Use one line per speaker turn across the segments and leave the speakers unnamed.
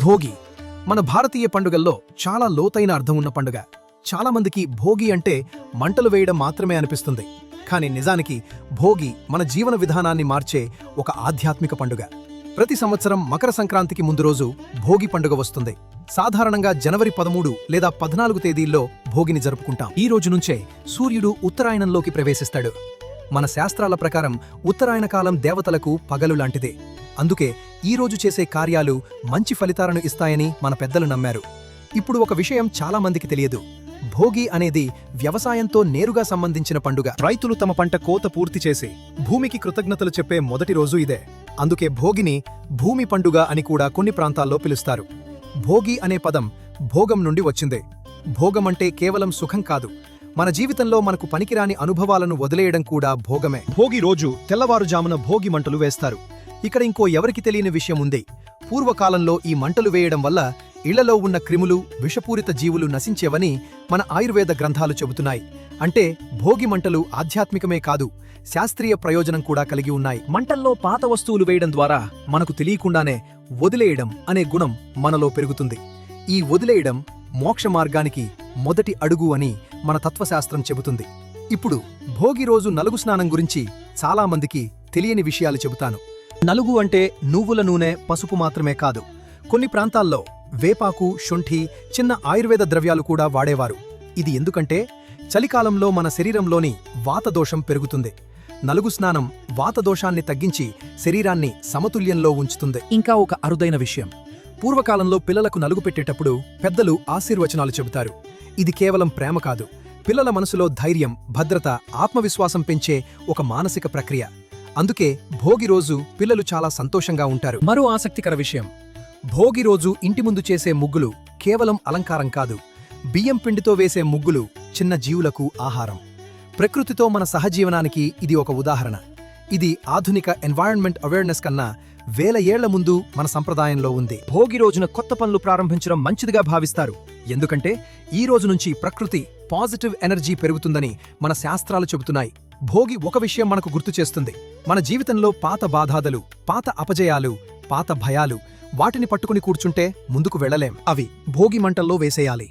భోగి మన భారతీయ పండుగల్లో చాలా లోతైన అర్థం ఉన్న పండుగ. చాలామందికి భోగి అంటే మంటలు వేయడం మాత్రమే అనిపిస్తుంది. కానీ నిజానికి భోగి మన జీవన విధానాన్ని మార్చే ఒక ఆధ్యాత్మిక పండుగ. ప్రతి సంవత్సరం మకర సంక్రాంతికి ముందు రోజు భోగి పండుగ వస్తుంది. సాధారణంగా జనవరి 13 లేదా 14 తేదీల్లో భోగిని జరుపుకుంటాం. ఈ రోజు నుంచే సూర్యుడు ఉత్తరాయణంలోకి ప్రవేశిస్తాడు. మన శాస్త్రాల ప్రకారం ఉత్తరాయణ కాలం దేవతలకు పగలు లాంటిదే. అందుకే ఈ రోజు చేసే కార్యాలు మంచి ఫలితాలను ఇస్తాయని మన పెద్దలు నమ్మారు. ఇప్పుడు ఒక విషయం చాలా మందికి తెలియదు. భోగి అనేది వ్యవసాయంతో నేరుగా సంబంధించిన పండుగ. రైతులు తమ పంట కోత పూర్తి చేసి భూమికి కృతజ్ఞతలు చెప్పే మొదటి రోజు ఇదే. అందుకే భోగిని భూమి పండుగ అని కూడా కొన్ని ప్రాంతాల్లో పిలుస్తారు. భోగి అనే పదం భోగం నుండి వచ్చిందే. భోగం అంటే కేవలం సుఖం కాదు, మన జీవితంలో మనకు పనికిరాని అనుభవాలను వదిలేయడం కూడా భోగమే. భోగి రోజు తెల్లవారుజామున భోగి మంటలు వేస్తారు. ఇక్కడ ఇంకో ఎవరికి తెలియని విషయం ఉంది. పూర్వకాలంలో ఈ మంటలు వేయడం వల్ల ఇళ్లలో ఉన్న క్రిములు, విషపూరిత జీవులు నశించేవని మన ఆయుర్వేద గ్రంథాలు చెబుతున్నాయి. అంటే భోగి మంటలు ఆధ్యాత్మికమే కాదు, శాస్త్రీయ ప్రయోజనం కూడా కలిగి ఉన్నాయి. మంటల్లో పాత వస్తువులు వేయడం ద్వారా మనకు తెలియకుండానే వదిలేయడం అనే గుణం మనలో పెరుగుతుంది. ఈ వదిలేయడం మోక్ష మార్గానికి మొదటి అడుగు అని మన తత్వశాస్త్రం చెబుతుంది. ఇప్పుడు భోగి రోజు నలుగు స్నానం గురించి చాలామందికి తెలియని విషయాలు చెబుతాను. నలుగు అంటే నువ్వుల నూనె, పసుపు మాత్రమే కాదు. కొన్ని ప్రాంతాల్లో వేపాకు, శుంఠి, చిన్న ఆయుర్వేద ద్రవ్యాలు కూడా వాడేవారు. ఇది ఎందుకంటే చలికాలంలో మన శరీరంలోని వాతదోషం పెరుగుతుంది. నలుగు స్నానం వాతదోషాన్ని తగ్గించి శరీరాన్ని సమతుల్యంలో ఉంచుతుంది. ఇంకా ఒక అరుదైన విషయం, పూర్వకాలంలో పిల్లలకు నలుగు పెట్టేటప్పుడు పెద్దలు ఆశీర్వచనాలు చెబుతారు. ఇది కేవలం ప్రేమ కాదు, పిల్లల మనసులో ధైర్యం, భద్రత, ఆత్మవిశ్వాసం పెంచే ఒక మానసిక ప్రక్రియ. అందుకే భోగి రోజు పిల్లలు చాలా సంతోషంగా ఉంటారు. మరో ఆసక్తికర విషయం, భోగి రోజు ఇంటి ముందు చేసే ముగ్గులు కేవలం అలంకారం కాదు, బియ్యం పిండితో వేసే ముగ్గులు చిన్న జీవులకు ఆహారం. ప్రకృతితో మన సహజీవనానికి ఇది ఒక ఉదాహరణ. ఇది ఆధునిక ఎన్వైరన్మెంట్ అవేర్నెస్ కన్నా వేల ఏళ్ల ముందు మన సంప్రదాయంలో ఉంది. భోగి రోజున కొత్త పనులు ప్రారంభించడం మంచిదిగా భావిస్తారు. ఎందుకంటే ఈ రోజు నుంచి ప్రకృతి పాజిటివ్ ఎనర్జీ పెరుగుతుందని మన శాస్త్రాలు చెబుతున్నాయి. భోగి ఒక విషయం మనకు గుర్తు చేస్తుంది, మన జీవితంలో పాత బాధాలు, పాత అపజయాలు, పాత భయాలు, వాటిని పట్టుకుని కూర్చుంటే ముందుకు వెళ్లలేం. అవి భోగి మంటల్లో వేసేయాలి.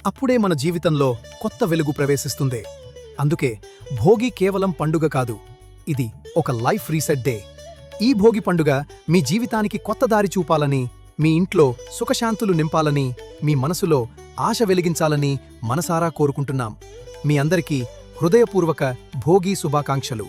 అప్పుడే మన జీవితంలో కొత్త వెలుగు ప్రవేశిస్తుంది. అందుకే భోగి కేవలం పండుగ కాదు, ఇది ఒక లైఫ్ రీసెట్ డే. ఈ భోగి పండుగ మీ జీవితానికి కొత్త దారి చూపాలని, మీ ఇంట్లో సుఖశాంతులు నింపాలని, మీ మనసులో ఆశ వెలిగించాలని మనసారా కోరుకుంటున్నాం. మీ అందరికీ హృదయపూర్వక భోగి శుభాకాంక్షలు.